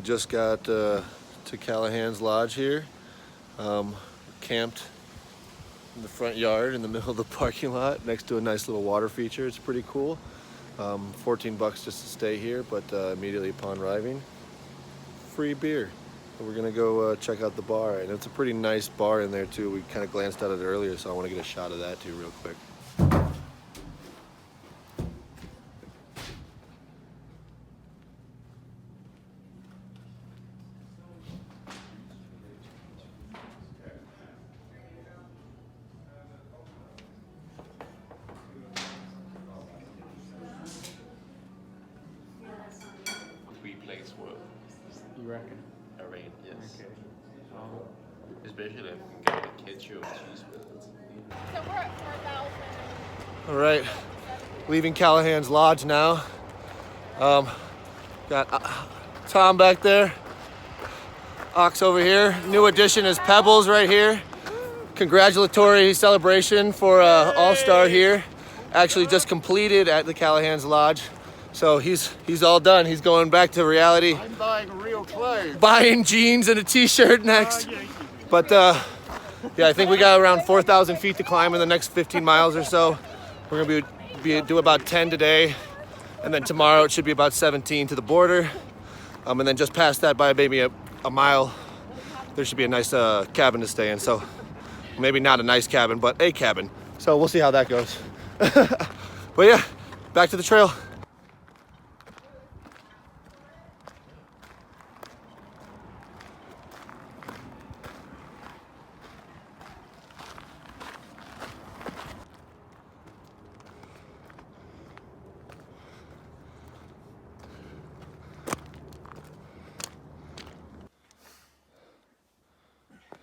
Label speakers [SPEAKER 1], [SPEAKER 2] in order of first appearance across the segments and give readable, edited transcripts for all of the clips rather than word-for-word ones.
[SPEAKER 1] just got to Callahan's Lodge here. Camped in the front yard in the middle of the parking lot next to a nice little water feature. It's pretty cool. 14 bucks just to stay here, but immediately upon arriving, free beer. So we're gonna go check out the bar, and it's a pretty nice bar in there too. We kind of glanced at it earlier, so I want to get a shot of that too real quick.
[SPEAKER 2] Place work.
[SPEAKER 3] You reckon?
[SPEAKER 2] Arrange, yes.
[SPEAKER 3] Okay.
[SPEAKER 2] Especially if you get a ketchup cheese with it.
[SPEAKER 4] So we're at 4,000.
[SPEAKER 1] All right, leaving Callahan's Lodge now. Got Tom back there. Ox over here. New addition is Pebbles right here. Congratulatory celebration for All-Star here. Actually just completed at the Callahan's Lodge. So he's all done. He's going back to reality.
[SPEAKER 3] I'm buying real clothes.
[SPEAKER 1] Buying jeans and a t-shirt next. But yeah, I think we got around 4,000 feet to climb in the next 15 miles or so. We're gonna do about 10 today, and then tomorrow it should be about 17 to the border. And then just past that by maybe a mile, there should be a nice cabin to stay in. So maybe not a nice cabin, but a cabin. So we'll see how that goes. But yeah, back to the trail.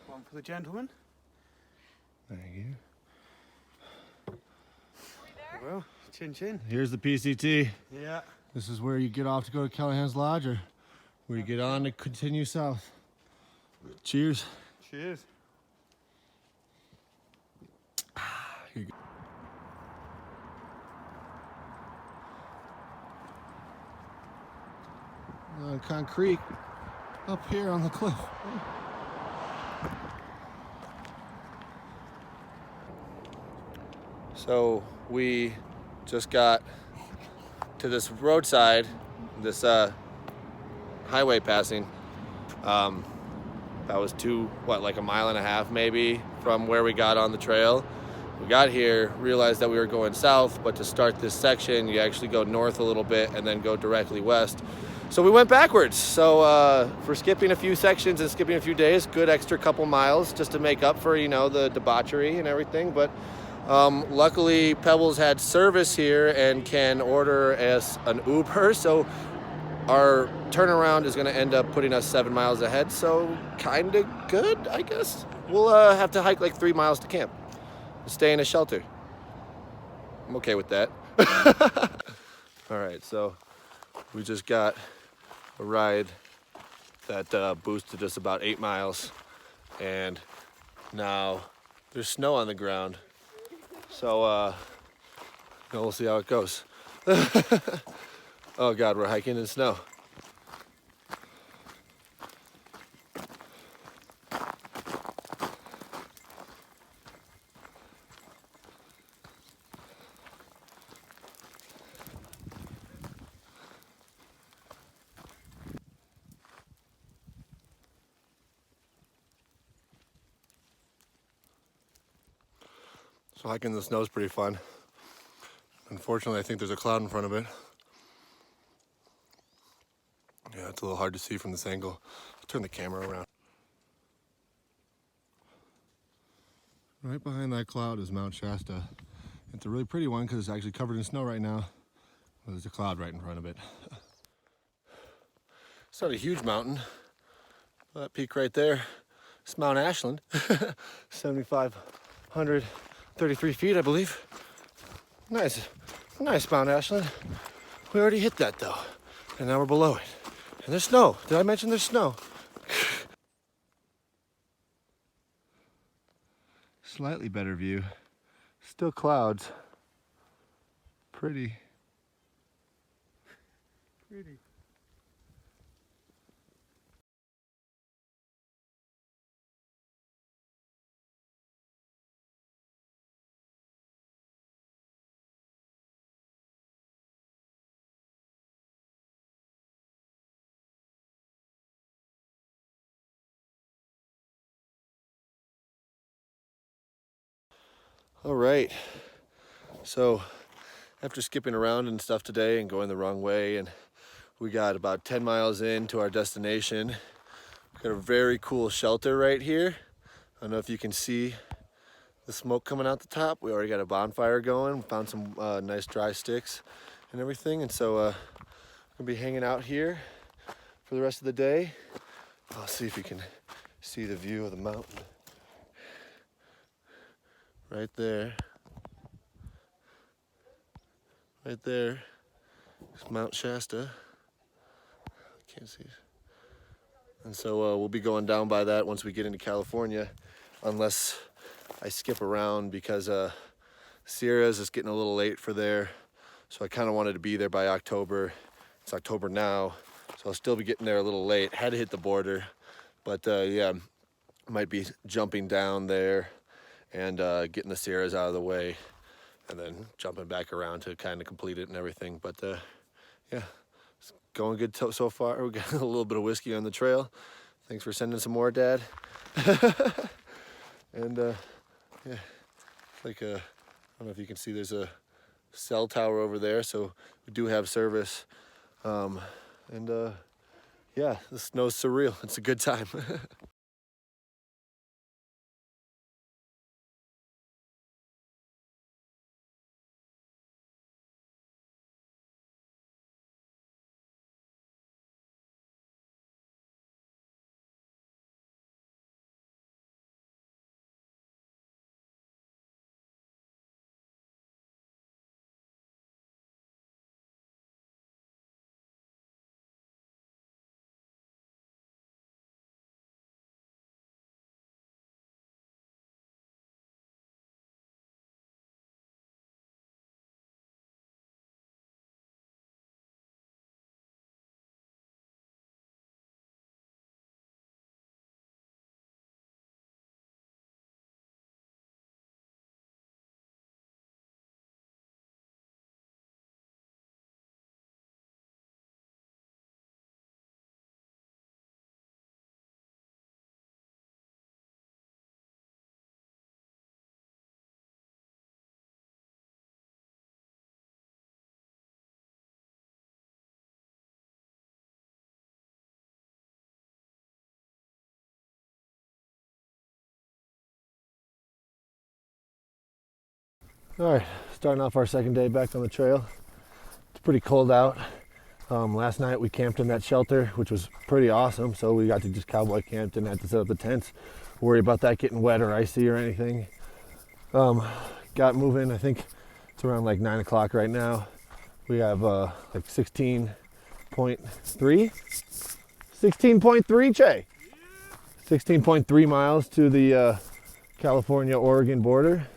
[SPEAKER 3] One for the gentleman.
[SPEAKER 1] Thank you.
[SPEAKER 3] Well, chin chin.
[SPEAKER 1] Here's the PCT.
[SPEAKER 3] Yeah.
[SPEAKER 1] This is where you get off to go to Callahan's Lodge, or where you get on to continue south. Cheers.
[SPEAKER 3] Cheers.
[SPEAKER 1] Here you go. Concrete up here on the cliff. So we just got to this roadside, this highway passing. That was like a mile and a half maybe from where we got on the trail. We got here, realized that we were going south, but to start this section, you actually go north a little bit and then go directly west. So we went backwards. So for skipping a few sections and skipping a few days, good extra couple miles just to make up for, the debauchery and everything. But luckily Pebbles had service here and can order us an Uber. So our turnaround is gonna end up putting us 7 miles ahead. So kinda good, I guess. We'll have to hike like 3 miles to camp. Stay in a shelter. I'm okay with that. All right, so we just got a ride that boosted us about 8 miles, and now there's snow on the ground. So we'll see how it goes. Oh God, we're hiking in snow. So hiking in the snow is pretty fun. Unfortunately, I think there's a cloud in front of it. Yeah, it's a little hard to see from this angle. I'll turn the camera around. Right behind that cloud is Mount Shasta. It's a really pretty one because it's actually covered in snow right now. Well, there's a cloud right in front of it. It's not a huge mountain. That peak right there, it's Mount Ashland. 7,533 feet, I believe. Nice Mount Ashland. We already hit that though, and now we're below it. And there's snow. Did I mention there's snow? Slightly better view. Still clouds. Pretty. All right, so after skipping around and stuff today and going the wrong way, and we got about 10 miles into our destination. Got a very cool shelter right here. I don't know if you can see the smoke coming out the top. We already got a bonfire going. We found some nice dry sticks and everything, and so we're gonna be hanging out here for the rest of the day. I'll see if you can see the view of the mountain right there. Right there is Mount Shasta. Can't see. And so we'll be going down by that once we get into California, unless I skip around because Sierra's is getting a little late for there. So I kind of wanted to be there by October. It's October now, so I'll still be getting there a little late. Had to hit the border, but yeah, might be jumping down there and getting the Sierras out of the way, and then jumping back around to kind of complete it and everything. But yeah, it's going good so far. We got a little bit of whiskey on the trail. Thanks for sending some more, Dad. And yeah, it's like I don't know if you can see, there's a cell tower over there, so we do have service. And yeah, the snow's surreal. It's a good time. All right, starting off our second day back on the trail. It's pretty cold out. Last night we camped in that shelter, which was pretty awesome. So we got to just cowboy camp, didn't have to set up the tents, worry about that getting wet or icy or anything. Got moving. I think it's around like 9 o'clock right now. We have like 16.3, Che. 16.3 miles to the California-Oregon border.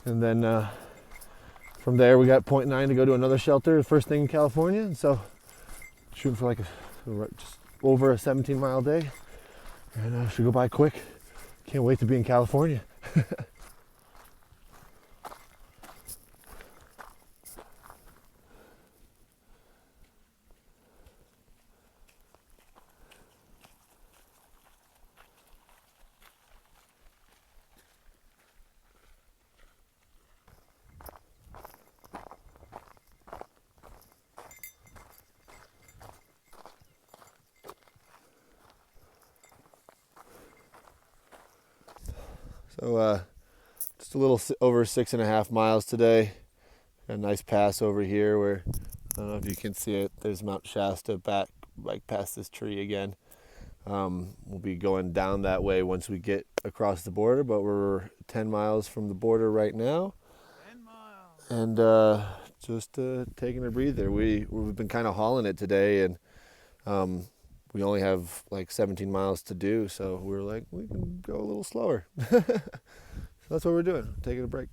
[SPEAKER 1] And then from there we got 0.9 to go to another shelter, first thing in California. And so shooting for like just over a 17-mile day. And should go by quick. Can't wait to be in California. So just a little over 6.5 miles today. Got a nice pass over here where, I don't know if you can see it, there's Mount Shasta back like past this tree again. We'll be going down that way once we get across the border, but we're 10 miles from the border right now.
[SPEAKER 3] 10 miles.
[SPEAKER 1] And just taking a breather. We've been kind of hauling it today, and we only have like 17 miles to do, so we're like, we can go a little slower. So that's what we're doing, taking a break.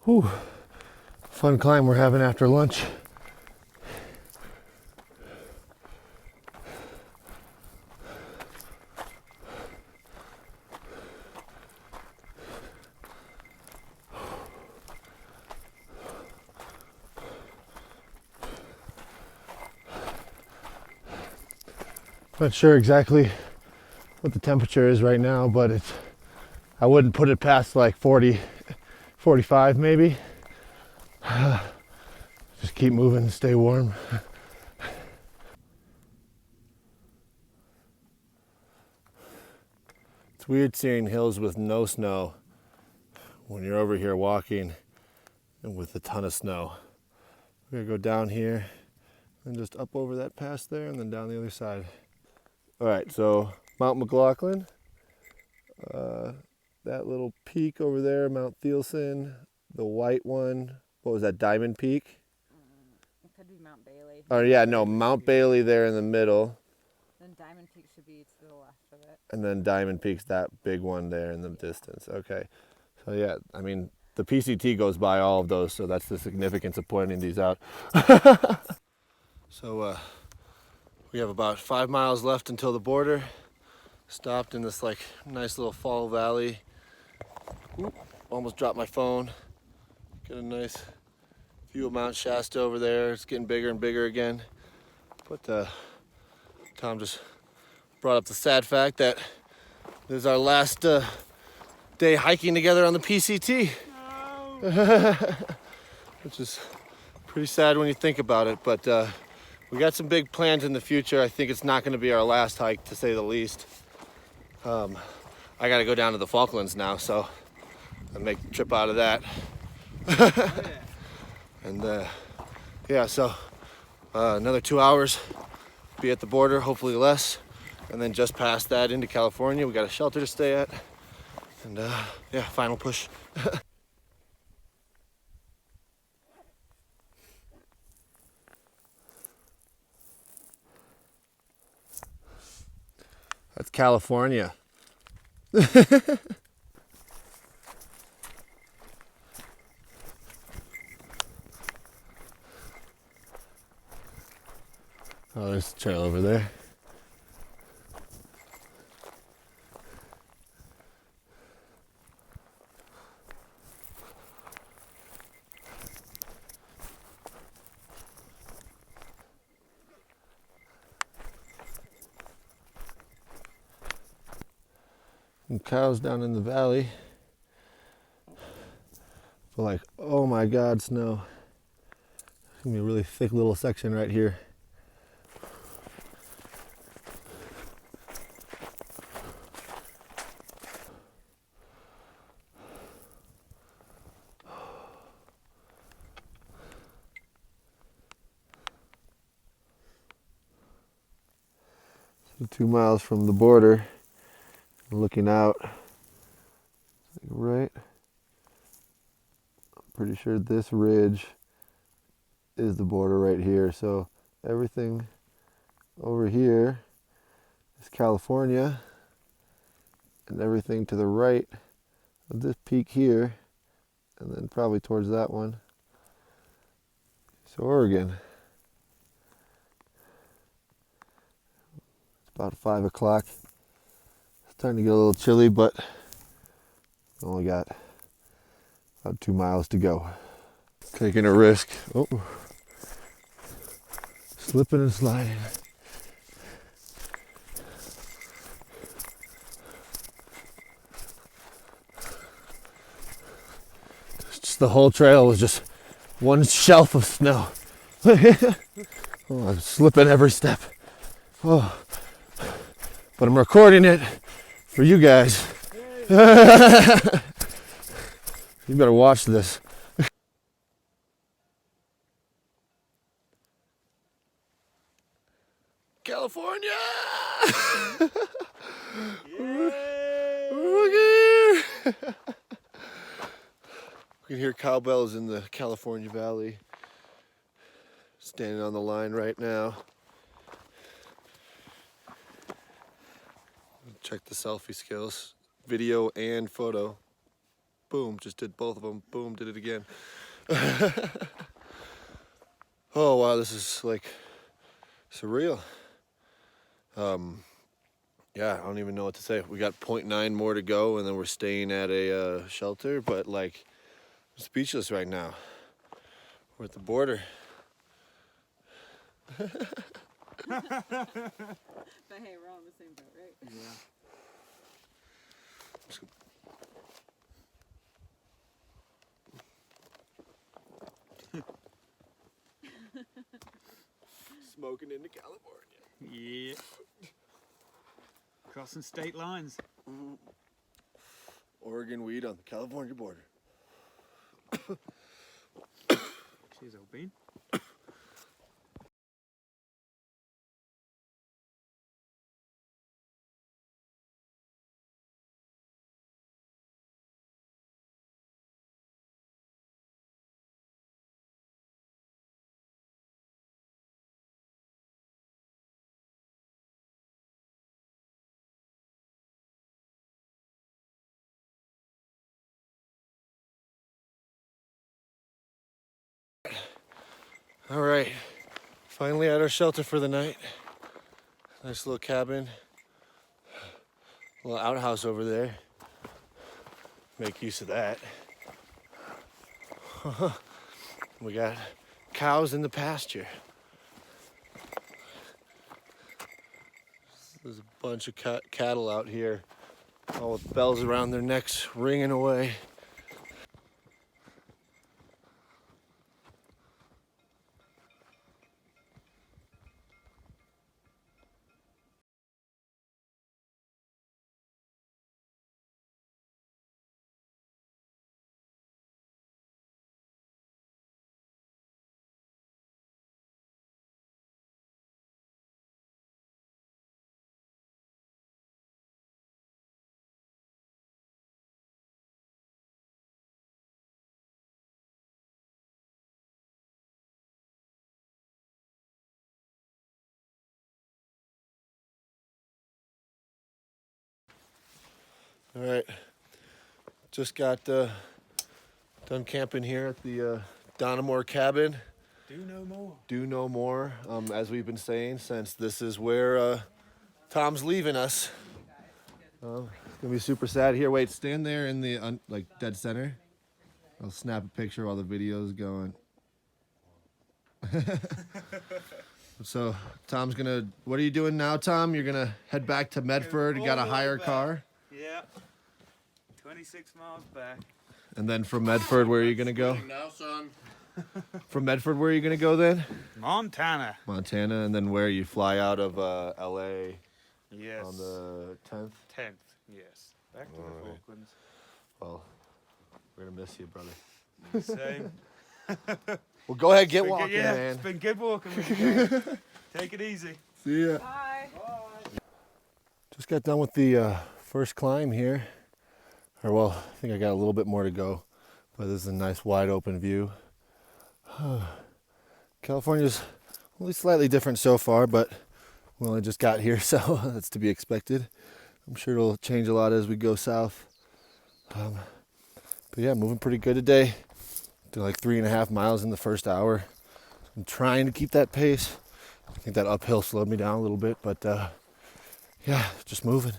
[SPEAKER 1] Whew. Fun climb we're having after lunch. Not sure exactly what the temperature is right now, but it's I wouldn't put it past like 40, 45 maybe. Just keep moving, stay warm. It's weird seeing hills with no snow when you're over here walking and with a ton of snow. We're gonna go down here and just up over that pass there and then down the other side. All right, so Mount McLaughlin, that little peak over there, Mount Thielsen, the white one, what was that, Diamond Peak?
[SPEAKER 5] It could be Mount Bailey.
[SPEAKER 1] Oh yeah, no, Mount Bailey there in the middle.
[SPEAKER 5] Then Diamond Peak should be to the left of it.
[SPEAKER 1] And then Diamond Peak's that big one there in the distance. Okay. So yeah, I mean, the PCT goes by all of those, so that's the significance of pointing these out. So we have about 5 miles left until the border. Stopped in this like nice little fall valley. Oop, almost dropped my phone. Get a nice view of Mount Shasta over there. It's getting bigger and bigger again. But Tom just brought up the sad fact that this is our last day hiking together on the PCT. Which is pretty sad when you think about it, but we got some big plans in the future. I think it's not going to be our last hike, to say the least. I got to go down to the Falklands now, so I'll make a trip out of that. And yeah, so another 2 hours, be at the border, hopefully less, and then just past that into California. We got a shelter to stay at, and yeah, final push. That's California. Oh, there's a trail over there. Some cows down in the valley. But like, oh my God, snow. It's gonna be a really thick little section right here. So 2 miles from the border. Looking out, right, I'm pretty sure this ridge is the border right here. So everything over here is California, and everything to the right of this peak here, and then probably towards that one, is Oregon. It's about 5 o'clock. Starting to get a little chilly, but only got about 2 miles to go. Taking a risk. Oh, slipping and sliding. Just the whole trail was just one shelf of snow. Oh, I'm slipping every step. Oh, but I'm recording it for you guys. You better watch this. California! Look here! We can hear cowbells in the California Valley. Standing on the line right now. Check the selfie skills. Video and photo. Boom, just did both of them. Boom, did it again. Oh wow, this is like surreal. Yeah, I don't even know what to say. We got 0.9 more to go, and then we're staying at a shelter, but like, I'm speechless right now. We're at the border.
[SPEAKER 5] But hey, we're all in the same boat, right?
[SPEAKER 3] Yeah.
[SPEAKER 1] smoking into California.
[SPEAKER 3] Yeah. Crossing state lines.
[SPEAKER 1] Oregon weed on the California border.
[SPEAKER 3] Cheers, old bean.
[SPEAKER 1] All right, finally at our shelter for the night. Nice little cabin, little outhouse over there. Make use of that. We got cows in the pasture. There's a bunch of cattle out here, all with bells around their necks ringing away. All right, just got done camping here at the Donamore cabin.
[SPEAKER 3] Do no more.
[SPEAKER 1] Do no more, as we've been saying, since this is where Tom's leaving us. It's gonna be super sad here. Wait, stand there in the like dead center. I'll snap a picture while the video's going. So Tom's gonna. What are you doing now, Tom? You're gonna head back to Medford and got a hire car.
[SPEAKER 3] Yeah. 26 miles back.
[SPEAKER 1] And then from Medford, where are you gonna go?
[SPEAKER 2] Now, son.
[SPEAKER 1] From Medford, where are you gonna go then?
[SPEAKER 3] Montana.
[SPEAKER 1] Montana, and then where you fly out of L.A.
[SPEAKER 3] Yes.
[SPEAKER 1] on the 10th.
[SPEAKER 3] 10th. Yes. Back to the
[SPEAKER 1] Alright.
[SPEAKER 3] Falklands.
[SPEAKER 1] Well, we're gonna miss you, brother.
[SPEAKER 3] Same.
[SPEAKER 1] Well, go ahead, get
[SPEAKER 3] Been
[SPEAKER 1] walking,
[SPEAKER 3] good, yeah,
[SPEAKER 1] man.
[SPEAKER 3] it's been good walking with you guys. Take it easy.
[SPEAKER 1] See ya.
[SPEAKER 5] Bye.
[SPEAKER 1] Just got done with the first climb here. Or well, I think I got a little bit more to go, but this is a nice wide open view. California's only slightly different so far, but we only just got here, so that's to be expected. I'm sure it'll change a lot as we go south. But yeah, moving pretty good today. Did like 3.5 miles in the first hour. I'm trying to keep that pace. I think that uphill slowed me down a little bit, but yeah, just moving.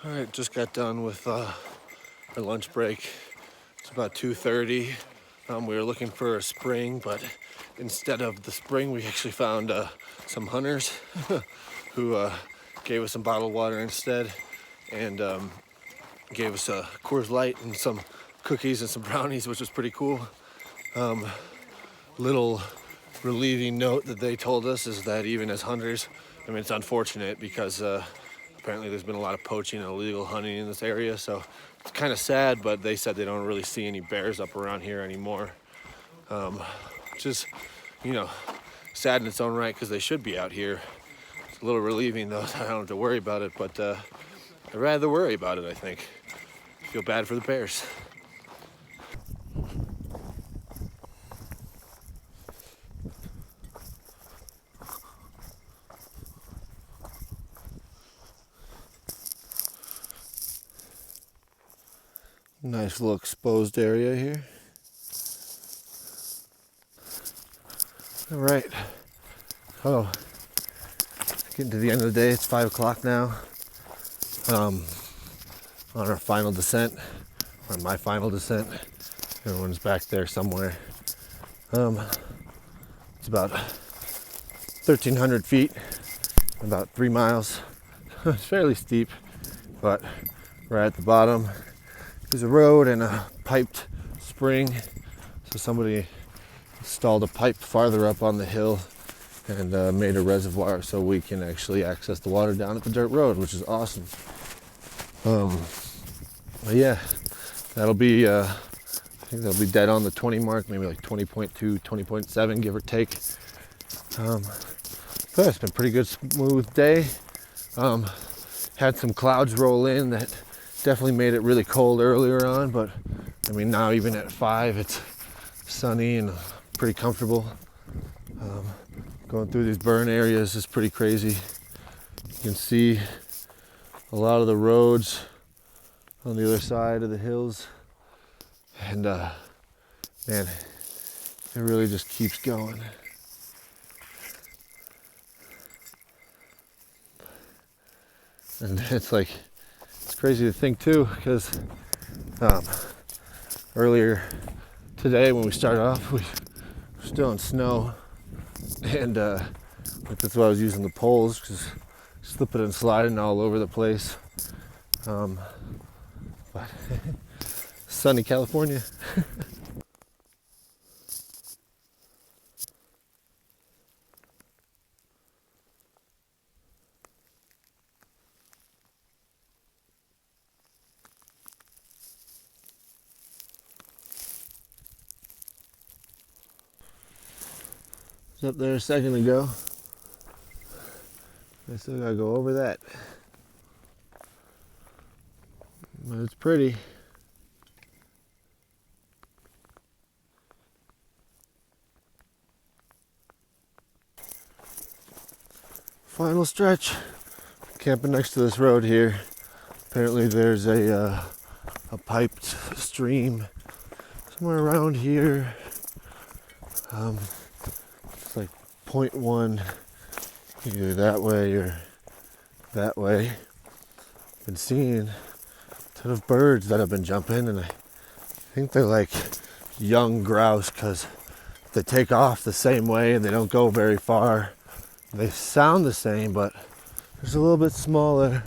[SPEAKER 1] All right, just got done with our lunch break. It's about 2:30. We were looking for a spring, but instead of the spring, we actually found some hunters who gave us some bottled water instead, and gave us a Coors Light and some cookies and some brownies, which was pretty cool. Little relieving note that they told us is that even as hunters, I mean, it's unfortunate because apparently there's been a lot of poaching and illegal hunting in this area, so it's kind of sad, but they said they don't really see any bears up around here anymore. Which is, you know, sad in its own right because they should be out here. It's a little relieving though, I don't have to worry about it, but I'd rather worry about it, I think. Feel bad for the bears. Nice little exposed area here. All right. Oh, getting to the end of the day. It's 5 o'clock now. On our final descent, on my final descent. Everyone's back there somewhere. It's about 1,300 feet, about 3 miles. It's fairly steep, but right at the bottom is a road and a piped spring. So somebody installed a pipe farther up on the hill and made a reservoir so we can actually access the water down at the dirt road, which is awesome. But yeah, that'll be I think that'll be dead on the 20 mark, maybe like 20.2, 20.7, give or take. But it's been a pretty good smooth day. Had some clouds roll in that definitely made it really cold earlier on, but I mean now even at 5 it's sunny and pretty comfortable. Going through these burn areas is pretty crazy. You can see a lot of the roads on the other side of the hills, and man, it really just keeps going. And it's crazy to think too, because earlier today when we started off, we were still in snow, and that's why I was using the poles, because slipping and sliding all over the place. But sunny California. Was up there a second ago. I still gotta go over that. But it's pretty. Final stretch. Camping next to this road here. Apparently there's a piped stream somewhere around here. It's like 0.1 either that way or that way. Been seeing a ton of birds that have been jumping, and I think they're like young grouse because they take off the same way and they don't go very far. They sound the same, but they're a little bit smaller.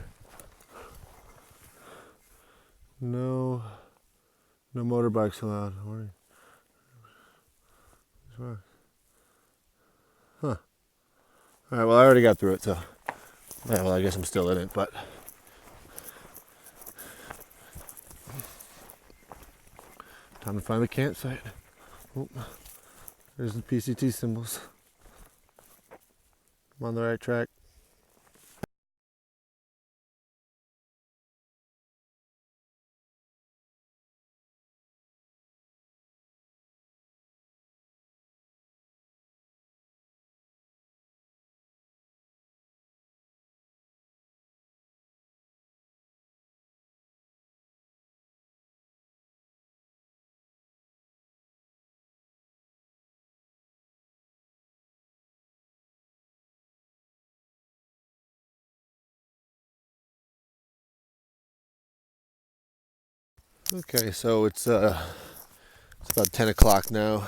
[SPEAKER 1] No motorbikes allowed. Huh. Alright, well I already got through it, so yeah, well I guess I'm still in it, but time to find the campsite. Oh, there's the PCT symbols. I'm on the right track. Okay, so it's about 10 o'clock now.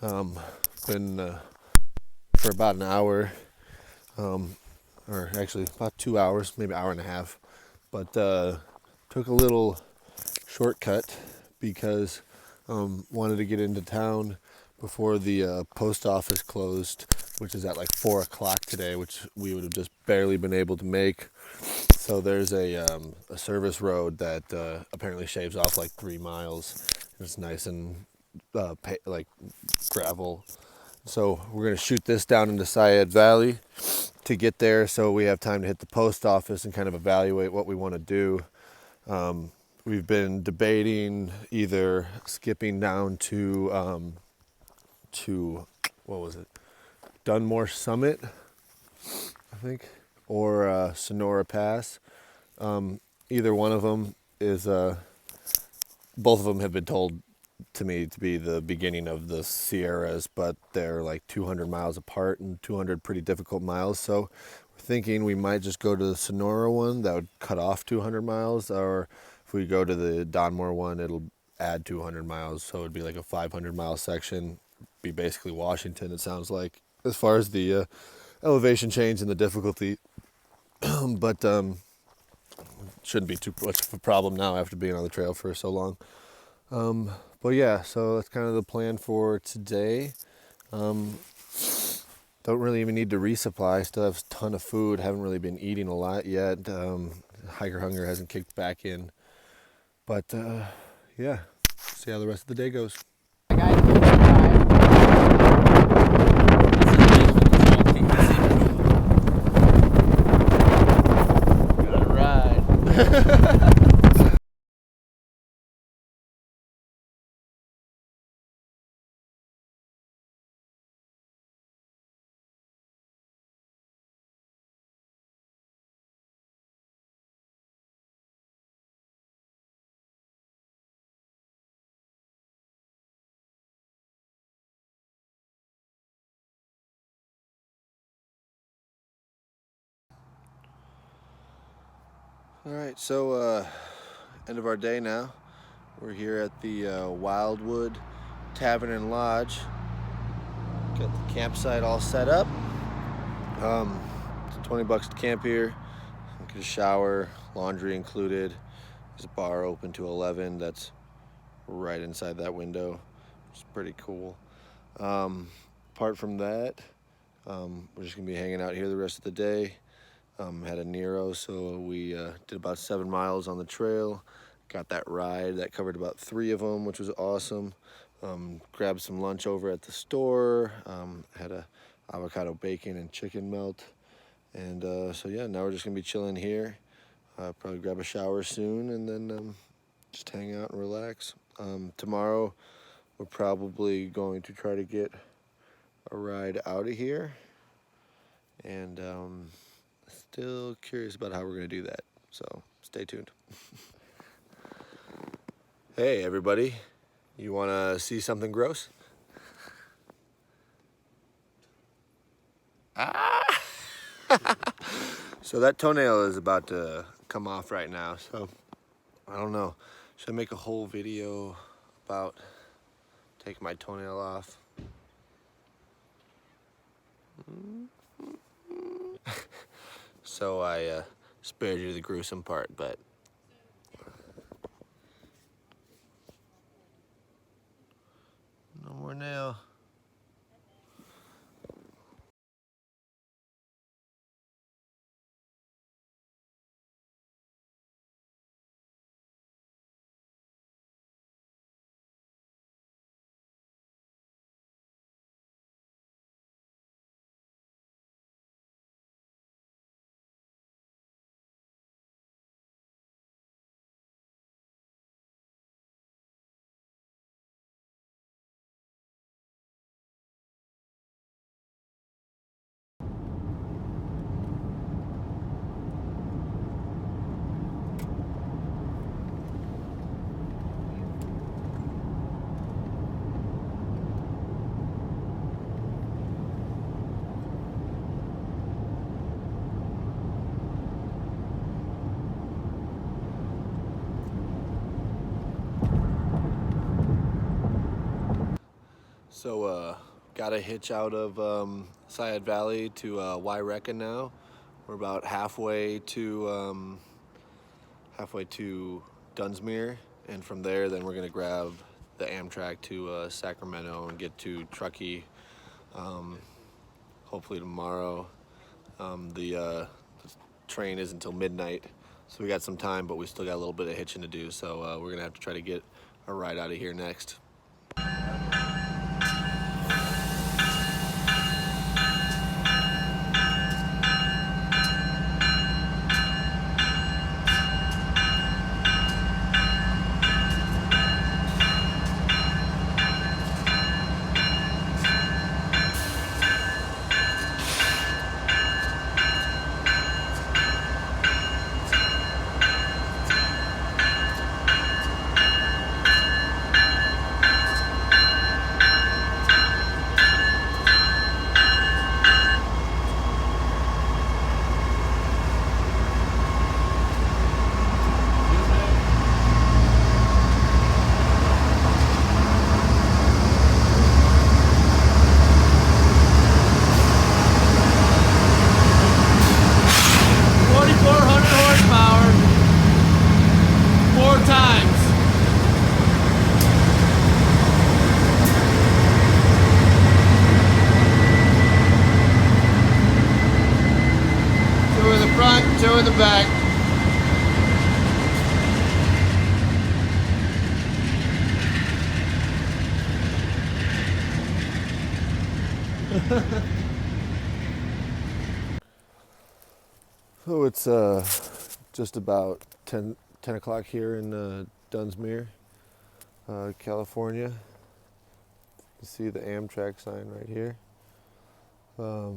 [SPEAKER 1] Been for about an hour, or actually about 2 hours, maybe an hour and a half. But took a little shortcut because wanted to get into town before the post office closed, which is at like 4 o'clock today, which we would have just barely been able to make. So there's a service road that apparently shaves off like 3 miles. It's nice and like gravel. So we're gonna shoot this down into Syed Valley to get there, so we have time to hit the post office and kind of evaluate what we want to do. We've been debating either skipping down to what was it, Dunmore Summit, I think, or Sonora Pass. Either one of them is both of them have been told to me to be the beginning of the Sierras, but they're like 200 miles apart and 200 pretty difficult miles. So we're thinking we might just go to the Sonora one that would cut off 200 miles, or if we go to the Donmore one, it'll add 200 miles. So it'd be like a 500-mile section, be basically Washington, it sounds like, as far as the elevation change and the difficulty. But shouldn't be too much of a problem now after being on the trail for so long. But yeah, so that's kind of the plan for today. Don't really even need to resupply. Still have a ton of food. Haven't really been eating a lot yet. Hiker hunger hasn't kicked back in. But yeah, see how the rest of the day goes.
[SPEAKER 2] Gotta ride.
[SPEAKER 1] All right, so end of our day now. We're here at the Wildwood Tavern and Lodge. Got the campsite all set up. It's $20 to camp here. Get a shower, laundry included. There's a bar open to 11. That's right inside that window. It's pretty cool. Apart from that, we're just gonna be hanging out here the rest of the day. Had a Nero, so we did about 7 miles on the trail. Got that ride that covered about 3 of them, which was awesome. Grabbed some lunch over at the store. Had a avocado bacon and chicken melt. And so yeah, now we're just gonna be chilling here. Probably grab a shower soon and then just hang out and relax. Tomorrow we're probably going to try to get a ride out of here. And still curious about how we're gonna do that. So stay tuned. Hey everybody, you wanna see something gross? So that toenail is about to come off right now, so I don't know. Should I make a whole video about taking my toenail off? So I spared you the gruesome part, but no more nail. So got a hitch out of Sayad Valley to Waireka now. We're about halfway to Dunsmuir, and from there then we're gonna grab the Amtrak to Sacramento and get to Truckee hopefully tomorrow. The train is until midnight, so we got some time, but we still got a little bit of hitching to do, so we're gonna have to try to get a ride out of here next. back. So it's just about 10 o'clock here in Dunsmuir, California. You see the Amtrak sign right here. Got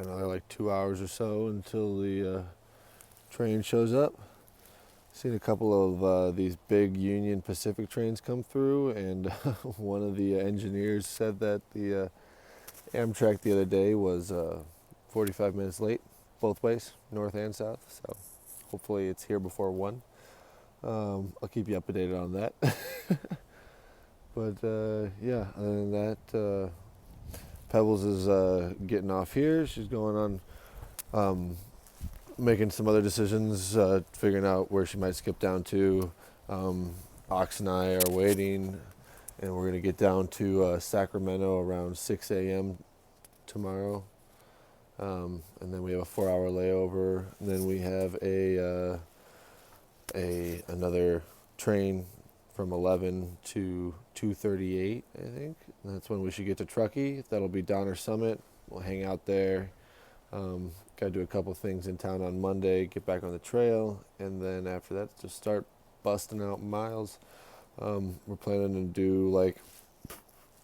[SPEAKER 1] another like 2 hours or so until the train shows up. Seen a couple of these big Union Pacific trains come through, and one of the engineers said that the Amtrak the other day was 45 minutes late, both ways, north and south. So hopefully it's here before 1. I'll keep you updated on that. But yeah, other than that, Pebbles is getting off here. She's going on making some other decisions, figuring out where she might skip down to. Ox and I are waiting, and we're going to get down to Sacramento around 6 a.m. tomorrow. And then we have a 4-hour layover, and then we have another train from 11 to 2:38, I think. And that's when we should get to Truckee. That'll be Donner Summit. We'll hang out there. Got to do a couple things in town on Monday, get back on the trail, and then after that, just start busting out miles. We're planning to do like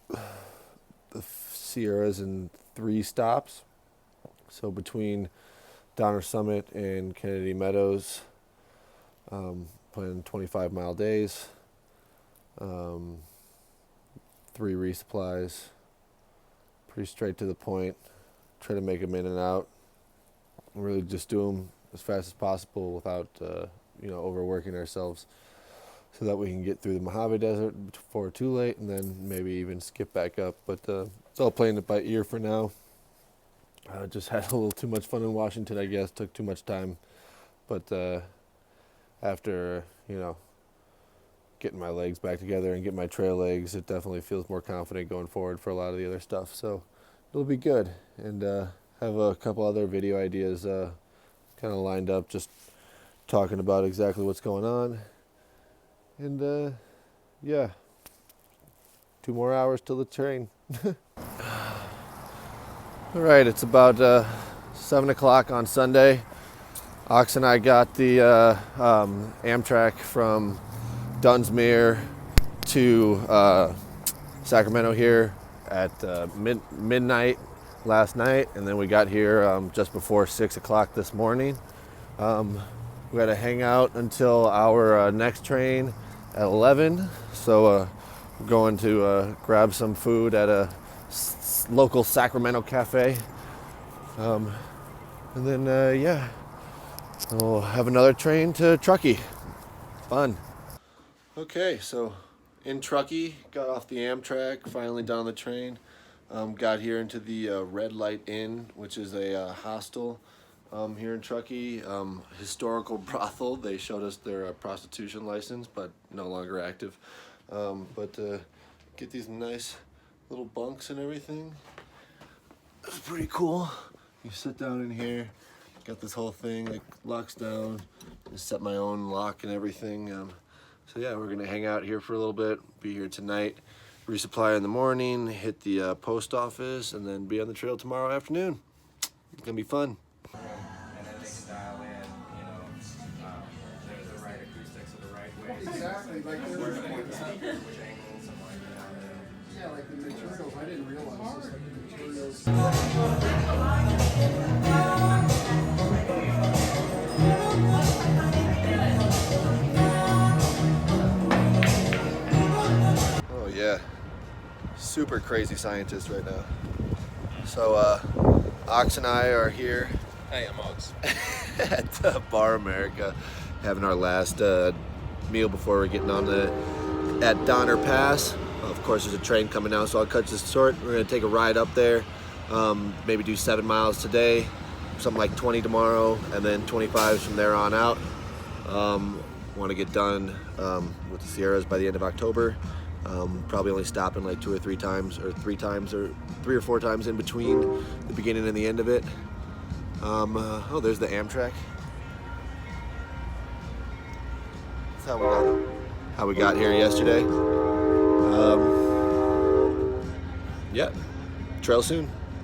[SPEAKER 1] the Sierras in 3 stops. So between Donner Summit and Kennedy Meadows, planning 25-mile days, 3 resupplies, pretty straight to the point. Try to make them in and out. Really just do them as fast as possible without, overworking ourselves, so that we can get through the Mojave Desert before too late, and then maybe even skip back up. But it's all playing it by ear for now. Just had a little too much fun in Washington, I guess. Took too much time. But after, getting my legs back together and getting my trail legs, it definitely feels more confident going forward for a lot of the other stuff. So it'll be good. And have a couple other video ideas kind of lined up, just talking about exactly what's going on. And yeah, 2 more hours till the train. All right, it's about 7 o'clock on Sunday. Ox and I got the Amtrak from Dunsmuir to Sacramento here at midnight last night, and then we got here just before 6 o'clock this morning. We got to hang out until our next train at 11, so we're going to grab some food at a local Sacramento cafe, and then yeah, we'll have another train to Truckee. Fun. Okay, so in Truckee, got off the Amtrak, finally down the train. Got here into the Red Light Inn, which is a hostel here in Truckee. Historical brothel. They showed us their prostitution license, but no longer active. But get these nice little bunks and everything. It's pretty cool. You sit down in here, got this whole thing that locks down. I set my own lock and everything. So yeah, we're gonna hang out here for a little bit, be here tonight, resupply in the morning, hit the post office, and then be on the trail tomorrow afternoon. It's gonna be fun.
[SPEAKER 6] And then they can dial in, the right acoustics or the right way.
[SPEAKER 7] Exactly, like
[SPEAKER 6] Which
[SPEAKER 7] there's
[SPEAKER 6] angles, something like that.
[SPEAKER 7] yeah, like the materials. I didn't realize this, like the materials.
[SPEAKER 1] Oh yeah, super crazy scientist right now. So Ox and I are here
[SPEAKER 2] Hey, I'm Ox.
[SPEAKER 1] at Bar America, having our last meal before we're getting on at Donner Pass. Of course, there's a train coming now, so I'll cut this short. We're gonna take a ride up there, maybe do 7 miles today, something like 20 tomorrow, and then 25 from there on out. Want to get done with the Sierras by the end of October. Probably only stopping like 2 or 3 times, or 3 or 4 times in between the beginning and the end of it. Oh, there's the Amtrak. That's how we got here yesterday. Yep. Trail soon.